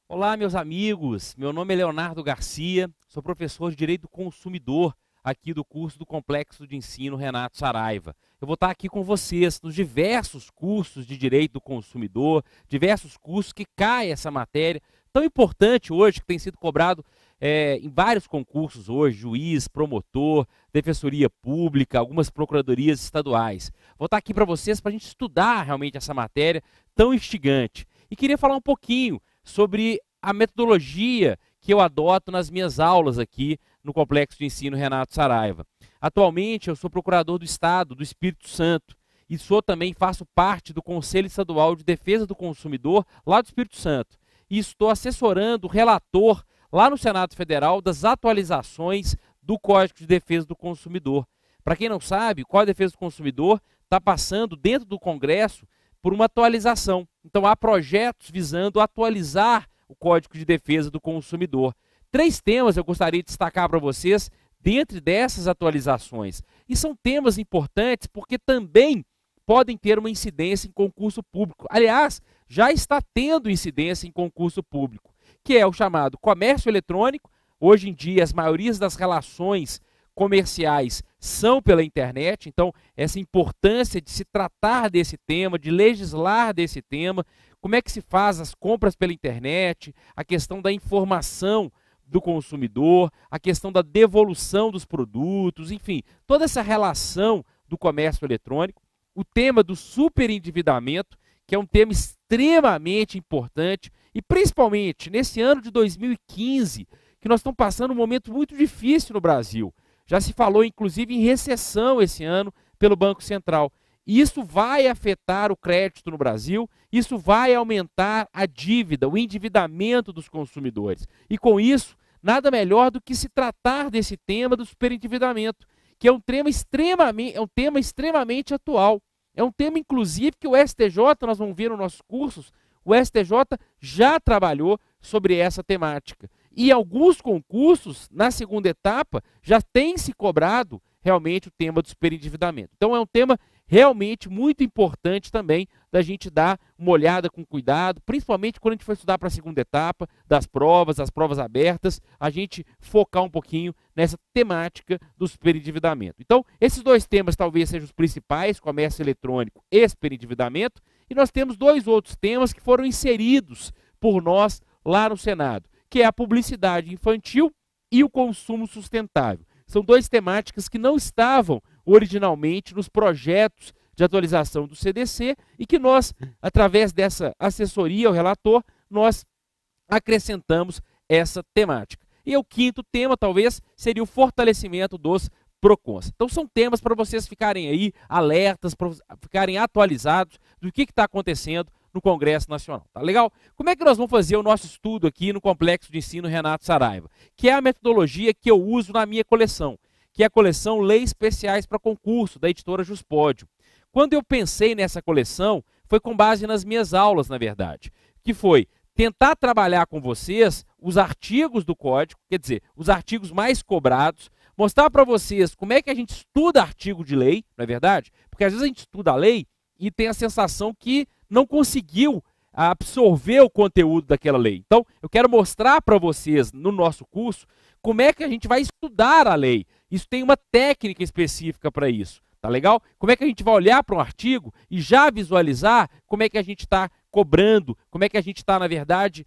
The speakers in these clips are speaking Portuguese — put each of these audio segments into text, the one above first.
Olá, meus amigos. Meu nome é Leonardo Garcia, sou professor de Direito do Consumidor aqui do curso do Complexo de Ensino Renato Saraiva. Eu vou estar aqui com vocês nos diversos cursos de Direito do Consumidor, diversos cursos que cai essa matéria tão importante hoje, que tem sido cobrado em vários concursos hoje, juiz, promotor, defensoria pública, algumas procuradorias estaduais. Vou estar aqui para vocês para a gente estudar realmente essa matéria tão instigante. E queria falar um pouquinho sobre a metodologia que eu adoto nas minhas aulas aqui no Complexo de Ensino Renato Saraiva. Atualmente eu sou procurador do Estado do Espírito Santo e faço parte do Conselho Estadual de Defesa do Consumidor lá do Espírito Santo. E estou assessorando o relator lá no Senado Federal das atualizações do Código de Defesa do Consumidor. Para quem não sabe, o Código de Defesa do Consumidor está passando dentro do Congresso por uma atualização. Então há projetos visando atualizar o Código de Defesa do Consumidor. 3 temas eu gostaria de destacar para vocês dentro dessas atualizações. E são temas importantes porque também podem ter uma incidência em concurso público. Aliás, já está tendo incidência em concurso público, que é o chamado comércio eletrônico. Hoje em dia, as maiorias das relações comerciais são pela internet, então essa importância de se tratar desse tema, de legislar desse tema, como é que se faz as compras pela internet, a questão da informação do consumidor, a questão da devolução dos produtos, enfim, toda essa relação do comércio eletrônico, o tema do superendividamento, que é um tema extremamente importante, e principalmente nesse ano de 2015, que nós estamos passando um momento muito difícil no Brasil. Já se falou, inclusive, em recessão esse ano pelo Banco Central. E isso vai afetar o crédito no Brasil, isso vai aumentar a dívida, o endividamento dos consumidores. E com isso, nada melhor do que se tratar desse tema do superendividamento, que é um tema extremamente atual. É um tema, inclusive, que o STJ, nós vamos ver nos nossos cursos, o STJ já trabalhou sobre essa temática. E alguns concursos, na segunda etapa, já tem se cobrado realmente o tema do superendividamento. Então é um tema realmente muito importante também da gente dar uma olhada com cuidado, principalmente quando a gente for estudar para a segunda etapa das provas, as provas abertas, a gente focar um pouquinho nessa temática do superendividamento. Então, esses 2 temas talvez sejam os principais, comércio eletrônico e superendividamento, e nós temos 2 outros temas que foram inseridos por nós lá no Senado, que é a publicidade infantil e o consumo sustentável. São 2 temáticas que não estavam originalmente nos projetos de atualização do CDC e que nós, através dessa assessoria ao relator, nós acrescentamos essa temática. E o 5º tema, talvez, seria o fortalecimento dos PROCONs. Então são temas para vocês ficarem aí alertas, para ficarem atualizados do que está acontecendo no Congresso Nacional, tá legal? Como é que nós vamos fazer o nosso estudo aqui no Complexo de Ensino Renato Saraiva? Que é a metodologia que eu uso na minha coleção, que é a coleção Leis Especiais para Concurso, da editora Juspódio. Quando eu pensei nessa coleção, foi com base nas minhas aulas, na verdade, que foi tentar trabalhar com vocês os artigos do código, quer dizer, os artigos mais cobrados, mostrar para vocês como é que a gente estuda artigo de lei, não é verdade? Porque às vezes a gente estuda a lei e tem a sensação que não conseguiu absorver o conteúdo daquela lei. Então, eu quero mostrar para vocês no nosso curso como é que a gente vai estudar a lei. Isso tem uma técnica específica para isso, tá legal? Como é que a gente vai olhar para um artigo e já visualizar como é que a gente está cobrando, como é que a gente está, na verdade,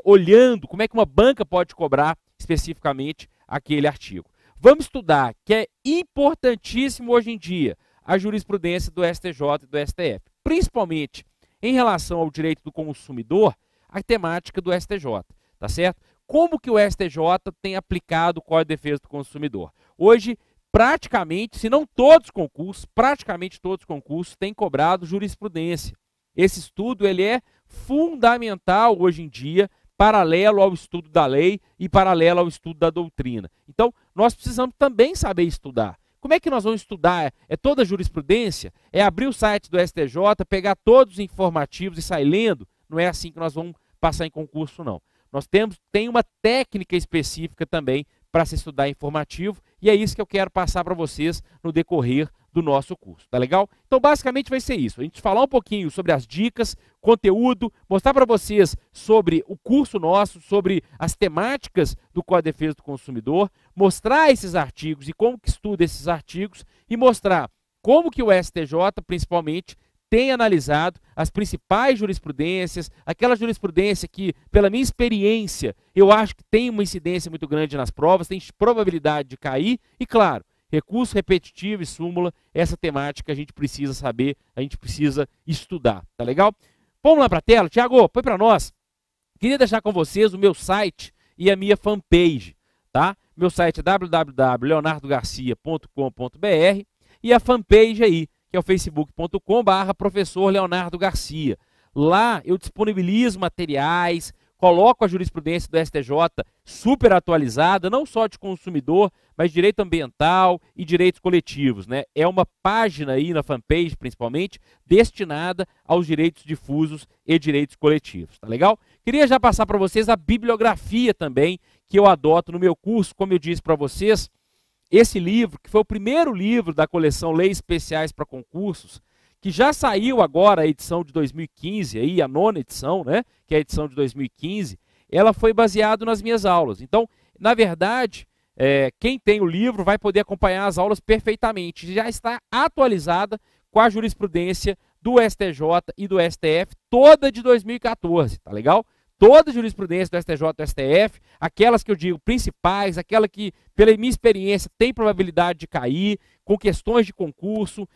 olhando, como é que uma banca pode cobrar especificamente aquele artigo. Vamos estudar, que é importantíssimo hoje em dia, a jurisprudência do STJ e do STF, principalmente em relação ao direito do consumidor, a temática do STJ, tá certo? Como que o STJ tem aplicado o Código de Defesa do Consumidor? Hoje, praticamente, se não todos os concursos, praticamente todos os concursos têm cobrado jurisprudência. Esse estudo ele é fundamental hoje em dia, paralelo ao estudo da lei e paralelo ao estudo da doutrina. Então, nós precisamos também saber estudar. Como é que nós vamos estudar? É toda a jurisprudência? É abrir o site do STJ, pegar todos os informativos e sair lendo? Não é assim que nós vamos passar em concurso, não. Nós tem uma técnica específica também para se estudar informativo, e é isso que eu quero passar para vocês no decorrer do nosso curso, tá legal? Então, basicamente vai ser isso, a gente falar um pouquinho sobre as dicas, conteúdo, mostrar para vocês sobre o curso nosso, sobre as temáticas do Código de Defesa do Consumidor, mostrar esses artigos e como que estuda esses artigos e mostrar como que o STJ, principalmente, tem analisado as principais jurisprudências, aquela jurisprudência que, pela minha experiência, eu acho que tem uma incidência muito grande nas provas, tem probabilidade de cair, e claro, recurso repetitivo e súmula, essa temática a gente precisa saber, a gente precisa estudar, tá legal? Vamos lá para a tela, Tiago, põe para nós. Queria deixar com vocês o meu site e a minha fanpage, tá? Meu site é www.leonardogarcia.com.br e a fanpage aí, que é o facebook.com/professor Leonardo Garcia. Lá eu disponibilizo materiais, coloco a jurisprudência do STJ super atualizada, não só de consumidor, mas direito ambiental e direitos coletivos, né? É uma página aí na fanpage, principalmente, destinada aos direitos difusos e direitos coletivos, tá legal? Queria já passar para vocês a bibliografia também que eu adoto no meu curso, como eu disse para vocês. Esse livro, que foi o primeiro livro da coleção Leis Especiais para Concursos, que já saiu agora a edição de 2015, aí, a 9ª edição, né, que é a edição de 2015, ela foi baseada nas minhas aulas. Então, na verdade, quem tem o livro vai poder acompanhar as aulas perfeitamente. Já está atualizada com a jurisprudência do STJ e do STF, toda de 2014, tá legal? Toda a jurisprudência do STJ e do STF, aquelas que eu digo principais, aquela que, pela minha experiência, tem probabilidade de cair, com questões de concurso,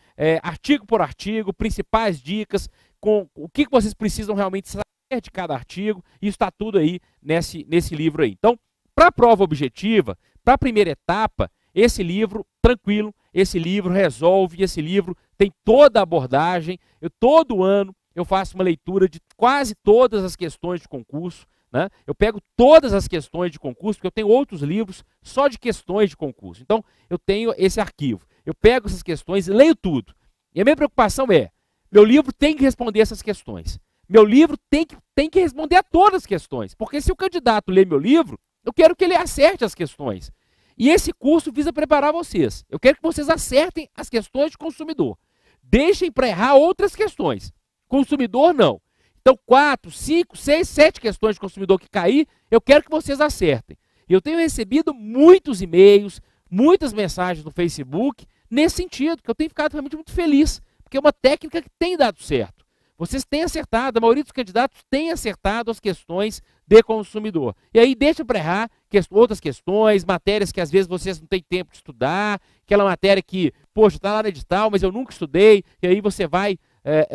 artigo por artigo, principais dicas, com o que vocês precisam realmente saber de cada artigo, isso está tudo aí nesse livro aí. Então, para a prova objetiva, para a primeira etapa, esse livro, tranquilo, esse livro resolve, esse livro tem toda a abordagem, todo ano, eu faço uma leitura de quase todas as questões de concurso, né? Eu pego todas as questões de concurso, porque eu tenho outros livros só de questões de concurso. Então, eu tenho esse arquivo. Eu pego essas questões e leio tudo. E a minha preocupação é, meu livro tem que responder essas questões. Meu livro tem que responder a todas as questões. Porque se o candidato lê meu livro, eu quero que ele acerte as questões. E esse curso visa preparar vocês. Eu quero que vocês acertem as questões de consumidor. Deixem para errar outras questões. Consumidor, não. Então, 4, 5, 6, 7 questões de consumidor que cair, eu quero que vocês acertem. Eu tenho recebido muitos e-mails, muitas mensagens no Facebook, nesse sentido, que eu tenho ficado realmente muito feliz, porque é uma técnica que tem dado certo. Vocês têm acertado, a maioria dos candidatos tem acertado as questões de consumidor. E aí deixa para errar outras questões, matérias que às vezes vocês não têm tempo de estudar, aquela matéria que, poxa, está lá no edital, mas eu nunca estudei, e aí você vai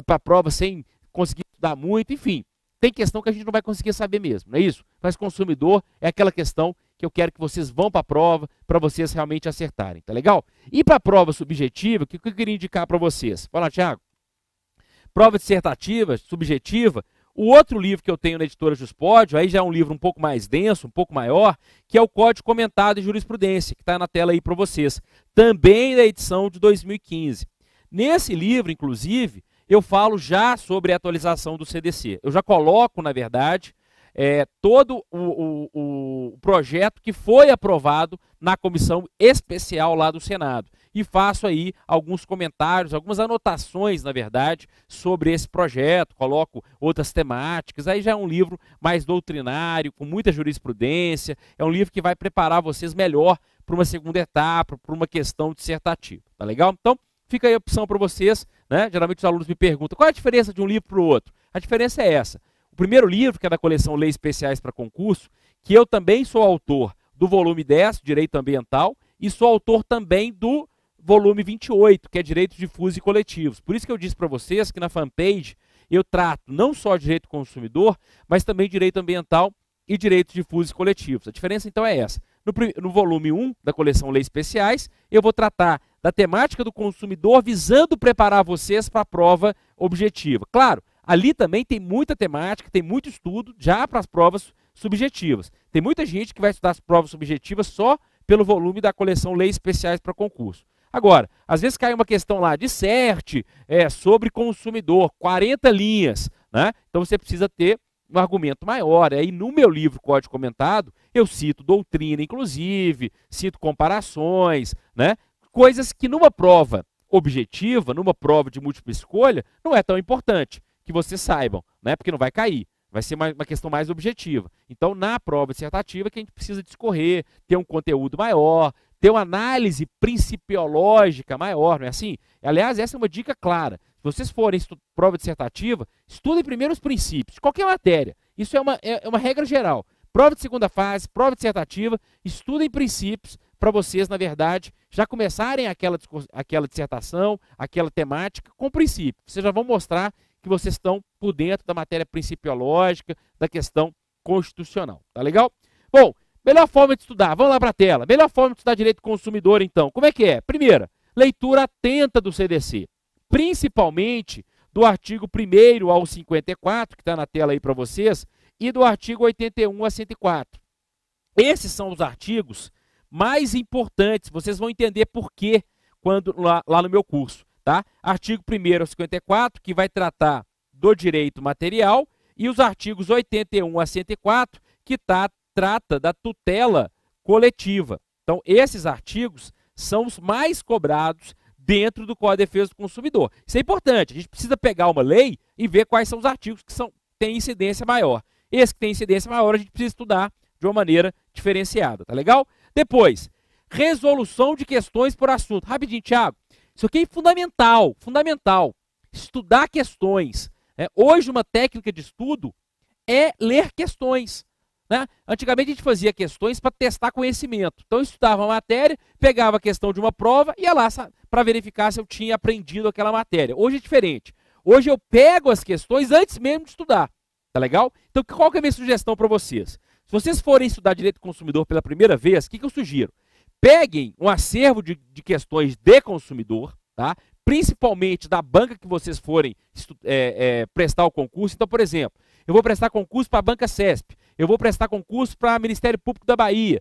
para a prova sem conseguir estudar muito, enfim. Tem questão que a gente não vai conseguir saber mesmo, não é isso? Mas consumidor é aquela questão que eu quero que vocês vão para a prova, para vocês realmente acertarem, tá legal? E para a prova subjetiva, o que eu queria indicar para vocês? Fala, Thiago. Prova dissertativa, subjetiva, o outro livro que eu tenho na editora Juspódio, aí já é um livro um pouco mais denso, um pouco maior, que é o Código Comentado de Jurisprudência, que está na tela aí para vocês. Também da edição de 2015. Nesse livro, inclusive, eu falo já sobre a atualização do CDC. Eu já coloco, na verdade, todo o projeto que foi aprovado na comissão especial lá do Senado. E faço aí alguns comentários, algumas anotações, na verdade, sobre esse projeto, coloco outras temáticas. Aí já é um livro mais doutrinário, com muita jurisprudência, é um livro que vai preparar vocês melhor para uma segunda etapa, para uma questão dissertativa. Tá legal? Então, fica aí a opção para vocês, né? Geralmente os alunos me perguntam, qual é a diferença de um livro para o outro? A diferença é essa. O primeiro livro, que é da coleção Leis Especiais para Concurso, que eu também sou autor do volume 10, Direito Ambiental, e sou autor também do volume 28, que é Direitos Difusos e Coletivos. Por isso que eu disse para vocês que na fanpage eu trato não só direito consumidor, mas também direito ambiental e direitos difusos e coletivos. A diferença então é essa. No volume 1 da coleção Leis Especiais, eu vou tratar da temática do consumidor visando preparar vocês para a prova objetiva. Claro, ali também tem muita temática, tem muito estudo já para as provas subjetivas. Tem muita gente que vai estudar as provas subjetivas só pelo volume da coleção Leis Especiais para Concurso. Agora, às vezes cai uma questão lá de CERT, sobre consumidor, 40 linhas, né? Então você precisa ter um argumento maior. Aí no meu livro Código Comentado, eu cito doutrina, inclusive, cito comparações, né? Coisas que numa prova objetiva, numa prova de múltipla escolha, não é tão importante que vocês saibam, né? Porque não vai cair. Vai ser uma questão mais objetiva. Então, na prova dissertativa, que a gente precisa discorrer, ter um conteúdo maior, ter uma análise principiológica maior, não é assim? Aliás, essa é uma dica clara. Se vocês forem prova dissertativa, estudem primeiro os princípios, de qualquer matéria. Isso é uma regra geral. Prova de segunda fase, prova dissertativa, estudem princípios para vocês, na verdade, já começarem aquela dissertação, aquela temática com princípios. Vocês já vão mostrar que vocês estão por dentro da matéria principiológica, da questão constitucional. Tá legal? Bom, melhor forma de estudar. Vamos lá para a tela. Melhor forma de estudar direito do consumidor, então. Como é que é? Primeira, leitura atenta do CDC. Principalmente do artigo 1º ao 54, que está na tela aí para vocês, e do artigo 81 a 104. Esses são os artigos mais importantes. Vocês vão entender por quê lá no meu curso. Tá? Artigo 1º ao 54, que vai tratar do direito material, e os artigos 81 a 104, que trata da tutela coletiva. Então, esses artigos são os mais cobrados dentro do Código de Defesa do Consumidor. Isso é importante, a gente precisa pegar uma lei e ver quais são os artigos que têm incidência maior. Esse que tem incidência maior, a gente precisa estudar de uma maneira diferenciada, tá legal? Depois, resolução de questões por assunto. Rapidinho, Thiago. Isso aqui é fundamental, fundamental. Estudar questões. Né? Hoje, uma técnica de estudo é ler questões. Né? Antigamente, a gente fazia questões para testar conhecimento. Então, eu estudava a matéria, pegava a questão de uma prova e ia lá para verificar se eu tinha aprendido aquela matéria. Hoje é diferente. Hoje, eu pego as questões antes mesmo de estudar. Tá legal? Então, qual que é a minha sugestão para vocês? Se vocês forem estudar direito do consumidor pela primeira vez, o que eu sugiro? Peguem um acervo de questões de consumidor, tá? Principalmente da banca que vocês forem prestar o concurso. Então, por exemplo, eu vou prestar concurso para a Banca CESP, eu vou prestar concurso para o Ministério Público da Bahia,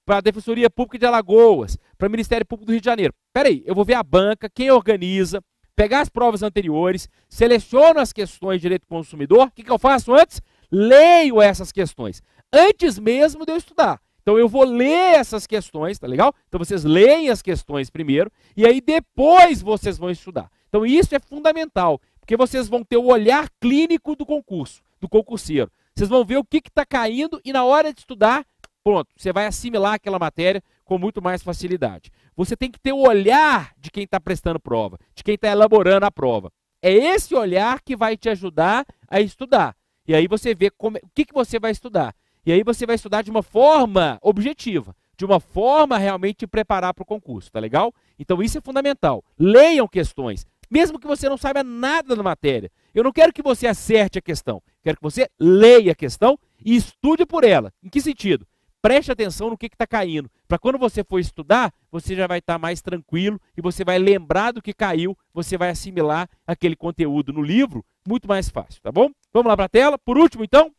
para a Defensoria Pública de Alagoas, para o Ministério Público do Rio de Janeiro. Peraí, eu vou ver a banca, quem organiza, pegar as provas anteriores, seleciono as questões de direito do consumidor. O que eu faço antes? Leio essas questões, antes mesmo de eu estudar. Então, eu vou ler essas questões, tá legal? Então, vocês leem as questões primeiro e aí depois vocês vão estudar. Então, isso é fundamental, porque vocês vão ter o olhar clínico do concurso, do concurseiro. Vocês vão ver o que está caindo e na hora de estudar, pronto, você vai assimilar aquela matéria com muito mais facilidade. Você tem que ter o olhar de quem está prestando prova, de quem está elaborando a prova. É esse olhar que vai te ajudar a estudar. E aí você vê o que você vai estudar. E aí você vai estudar de uma forma objetiva, de uma forma realmente te preparar para o concurso, tá legal? Então isso é fundamental. Leiam questões, mesmo que você não saiba nada da matéria. Eu não quero que você acerte a questão, quero que você leia a questão e estude por ela. Em que sentido? Preste atenção no que está caindo, para quando você for estudar, você já vai estar mais tranquilo e você vai lembrar do que caiu, você vai assimilar aquele conteúdo no livro muito mais fácil, tá bom? Vamos lá para a tela. Por último, então,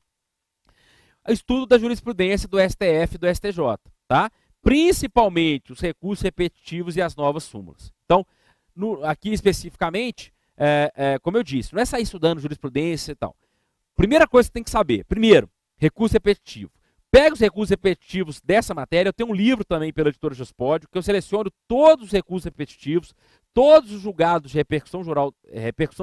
estudo da jurisprudência do STF e do STJ, tá? Principalmente os recursos repetitivos e as novas súmulas. Então, aqui especificamente, como eu disse, não é sair estudando jurisprudência e tal. Primeira coisa que você tem que saber, primeiro, recurso repetitivo. Pega os recursos repetitivos dessa matéria, eu tenho um livro também pela editora Juspódio, que eu seleciono todos os recursos repetitivos, todos os julgados de repercussão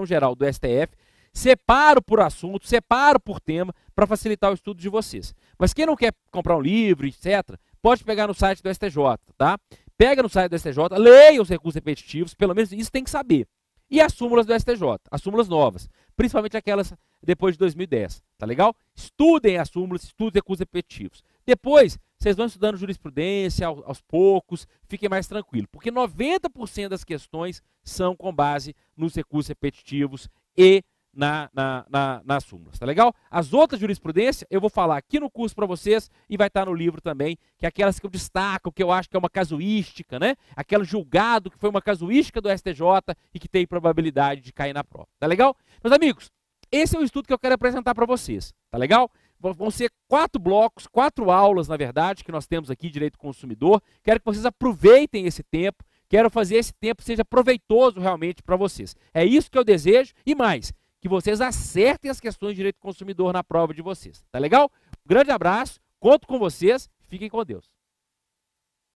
geral do STF, separo por assunto, separo por tema, para facilitar o estudo de vocês. Mas quem não quer comprar um livro, etc., pode pegar no site do STJ, tá? Pega no site do STJ, leia os recursos repetitivos, pelo menos isso tem que saber. E as súmulas do STJ, as súmulas novas, principalmente aquelas depois de 2010, tá legal? Estudem as súmulas, estudem os recursos repetitivos. Depois, vocês vão estudando jurisprudência aos poucos, fiquem mais tranquilos, porque 90% das questões são com base nos recursos repetitivos e nas súmulas, tá legal? As outras jurisprudências eu vou falar aqui no curso para vocês e vai estar no livro também, que é aquelas que eu destaco, que eu acho que é uma casuística, né? Aquele julgado que foi uma casuística do STJ e que tem probabilidade de cair na prova, tá legal? Meus amigos, esse é o estudo que eu quero apresentar para vocês, tá legal? Vão ser 4 blocos, 4 aulas, na verdade, que nós temos aqui, Direito do Consumidor. Quero que vocês aproveitem esse tempo, quero fazer esse tempo seja proveitoso realmente para vocês. É isso que eu desejo e mais, que que vocês acertem as questões de direito do consumidor na prova de vocês. Tá legal? Um grande abraço, conto com vocês, fiquem com Deus.